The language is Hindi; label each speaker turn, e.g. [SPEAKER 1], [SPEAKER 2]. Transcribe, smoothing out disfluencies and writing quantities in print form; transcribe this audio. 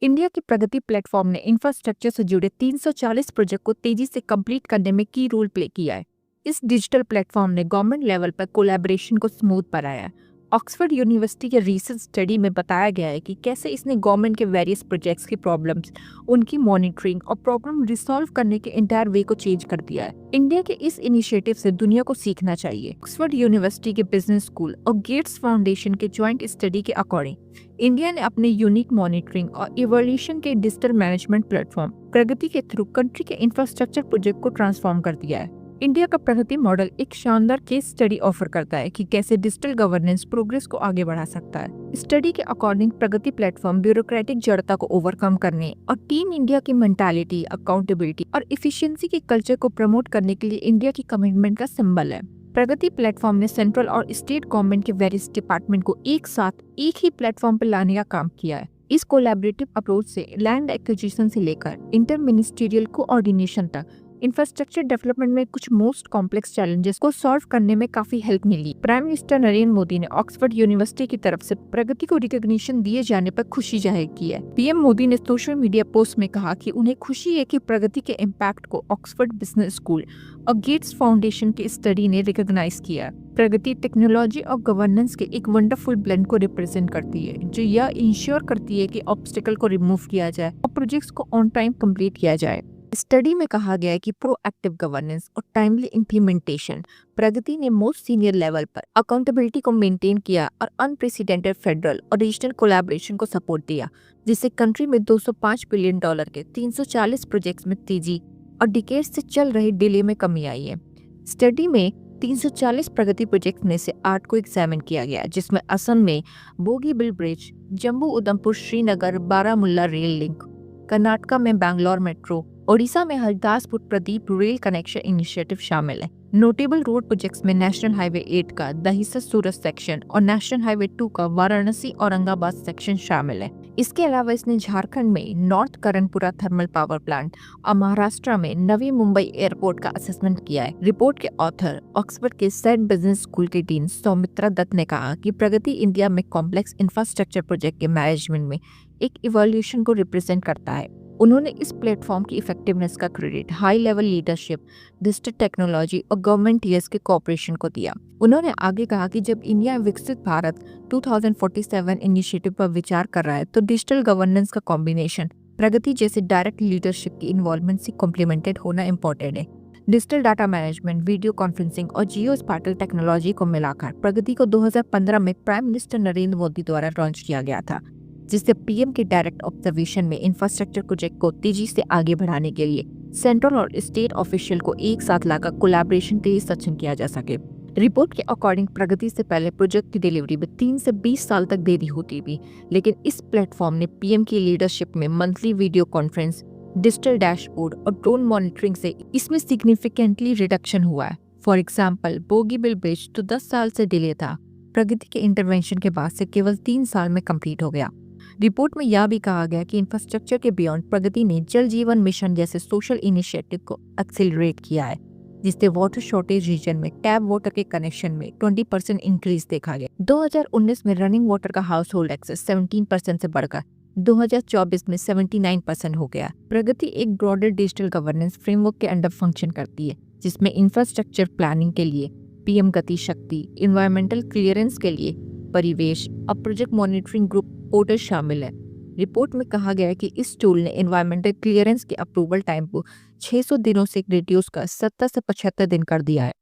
[SPEAKER 1] इंडिया की प्रगति प्लेटफॉर्म ने इंफ्रास्ट्रक्चर से जुड़े 340 प्रोजेक्ट को तेजी से कंप्लीट करने में की रोल प्ले किया है। इस डिजिटल प्लेटफॉर्म ने गवर्नमेंट लेवल पर कोलैबोरेशन को स्मूथ बनाया है। ऑक्सफोर्ड यूनिवर्सिटी के रिसर्च स्टडी में बताया गया है कि कैसे इसने गवर्नमेंट के वेरियस प्रोजेक्ट्स की प्रॉब्लम्स, उनकी मॉनिटरिंग और प्रॉब्लम रिसॉल्व करने के इंटायर वे को चेंज कर दिया है। इंडिया के इस इनिशिएटिव से दुनिया को सीखना चाहिए। ऑक्सफोर्ड यूनिवर्सिटी के बिजनेस स्कूल और गेट्स फाउंडेशन के ज्वाइंट स्टडी के अकॉर्डिंग इंडिया ने अपने यूनिक मॉनिटरिंग और इवोल्यूशन के डिजिटल मैनेजमेंट प्लेटफॉर्म प्रगति के थ्रू कंट्री के इंफ्रास्ट्रक्चर प्रोजेक्ट को ट्रांसफॉर्म कर दिया है। इंडिया का प्रगति मॉडल एक शानदार केस स्टडी ऑफर करता है कि कैसे डिजिटल गवर्नेंस प्रोग्रेस को आगे बढ़ा सकता है। स्टडी के अकॉर्डिंग प्रगति प्लेटफॉर्म ब्यूरोक्रेटिक जड़ता को ओवरकम करने और टीम इंडिया की मेंटालिटी, अकाउंटेबिलिटी और इफिशिएंसी के कल्चर को प्रमोट करने के लिए इंडिया की कमिटमेंट का सिंबल है। प्रगति प्लेटफॉर्म ने सेंट्रल और स्टेट गवर्नमेंट के वेरियस डिपार्टमेंट को एक साथ एक ही प्लेटफॉर्म पर लाने का काम किया है। इस कोलैबोरेटिव अप्रोच से लैंड एक्विजिशन से लेकर इंटर मिनिस्ट्रियल कोऑर्डिनेशन तक इंफ्रास्ट्रक्चर डेवलपमेंट में कुछ मोस्ट कॉम्प्लेक्स चैलेंजेस को सॉल्व करने में काफी हेल्प मिली। प्राइम मिनिस्टर नरेंद्र मोदी ने ऑक्सफोर्ड यूनिवर्सिटी की तरफ से प्रगति को रिकॉग्निशन दिए जाने पर खुशी जाहिर की है। पीएम मोदी ने सोशल मीडिया पोस्ट में कहा कि उन्हें खुशी है कि प्रगति के इम्पैक्ट को ऑक्सफोर्ड बिजनेस स्कूल और गेट्स फाउंडेशन की स्टडी ने रिकॉग्नाइज किया। प्रगति टेक्नोलॉजी और गवर्नेंस के एक वंडरफुल ब्लेंड को रिप्रेजेंट करती है, जो यह इंश्योर करती है कि ऑब्स्टिकल को रिमूव किया जाए और प्रोजेक्ट्स को ऑन टाइम कंप्लीट किया जाए। स्टडी में कहा गया है कि प्रोएक्टिव गवर्नेंस और टाइमली इम्प्लीमेंटेशन प्रगति ने मोस्ट सीनियर लेवल पर अकाउंटेबिलिटी को मेंटेन किया और अनप्रेसिडेंटेड फेडरल और रीजनल कोलैबोरेशन को सपोर्ट दिया, जिससे कंट्री में $205 बिलियन के 340 प्रोजेक्ट्स में तेजी और डिकेड्स से चल रहे डिले में कमी आई है। स्टडी में 340 प्रगति प्रोजेक्ट में से 8 को एग्जामिन किया गया, जिसमें असम में Bogibeel bridge, Jammu Udhampur Srinagar Baramulla rail link, Karnataka में बैंगलोर मेट्रो, ओडिशा में Hardaspur Pradeep rail connection initiative शामिल है। नोटेबल रोड प्रोजेक्ट्स में नेशनल हाईवे 8 का दहिसर सूरत सेक्शन और नेशनल हाईवे 2 का वाराणसी औरंगाबाद सेक्शन शामिल है। इसके अलावा इसने झारखंड में north Karanpura thermal power plant और महाराष्ट्र में नवी मुंबई एयरपोर्ट का असेसमेंट किया है। रिपोर्ट के ऑथर ऑक्सफोर्ड के सेंट बिजनेस स्कूल के डीन सौमित्रा दत्त ने कहा कि प्रगति इंडिया में कॉम्प्लेक्स इंफ्रास्ट्रक्चर प्रोजेक्ट के मैनेजमेंट में एक इवोल्यूशन को रिप्रेजेंट करता है। उन्होंने इस प्लेटफॉर्म की इफेक्टिवनेस का credit high level leadership, digital technology और गवर्नमेंट ईयर्स के कोऑपरेशन को दिया। उन्होंने आगे कहा कि जब इंडिया विकसित भारत 2047 इनिशिएटिव पर विचार कर रहा है, तो डिजिटल गवर्नेंस का कॉम्बिनेशन प्रगति जैसे डायरेक्ट लीडरशिप की इन्वॉल्वमेंट से कॉम्प्लीमेंटेड होना इम्पोर्टेंट है। Digital data management, video conferencing और जियो स्पैटियल टेक्नोलॉजी को मिलाकर प्रगति को 2015 में प्राइम मिनिस्टर नरेंद्र मोदी द्वारा लॉन्च किया गया था, जिससे पीएम के डायरेक्ट ऑब्जर्वेशन में इंफ्रास्ट्रक्चर प्रोजेक्ट को तेजी से आगे बढ़ाने के लिए सेंट्रल और स्टेट ऑफिशियल को एक साथ लाकर कोलैबोरेशन तेज सक्षम किया जा सके। रिपोर्ट के अकॉर्डिंग प्रगति से पहले प्रोजेक्ट की डिलीवरी में 3 से 20 साल तक देरी होती थी, लेकिन इस प्लेटफॉर्म ने पीएम की लीडरशिप में monthly video conference, digital dashboard और ड्रोन मॉनिटरिंग से इसमें सिग्निफिकेंटली रिडक्शन हुआ है। फॉर एग्जाम्पल, बोगीबिल ब्रिज तो 10 साल से डिले था, प्रगति के इंटरवेंशन के बाद से केवल 3 साल में कंप्लीट हो गया। रिपोर्ट में यह भी कहा गया कि इंफ्रास्ट्रक्चर के बियॉन्ड प्रगति ने जल जीवन मिशन जैसे सोशल इनिशिएटिव को एक्सेलरेट किया है, जिससे वाटर शॉर्टेज रीजन में टैप वाटर के कनेक्शन में 20% इंक्रीज देखा गया। 2019 में रनिंग वाटर का हाउस होल्ड एक्सेस 17% से बढ़कर 2024 में 79% हो गया। प्रगति एक ब्रॉडर डिजिटल गवर्नेंस फ्रेमवर्क के अंडर फंक्शन करती है, जिसमें इंफ्रास्ट्रक्चर प्लानिंग के लिए पीएम गति शक्ति, इन्वायरमेंटल क्लियरेंस के लिए परिवेश और प्रोजेक्ट मॉनिटरिंग ग्रुप पोर्टल शामिल है। रिपोर्ट में कहा गया है कि इस टूल ने एनवायरमेंटल क्लियरेंस के अप्रूवल टाइम को 600 दिनों से रिड्यूस कर 70 से 75 दिन कर दिया है।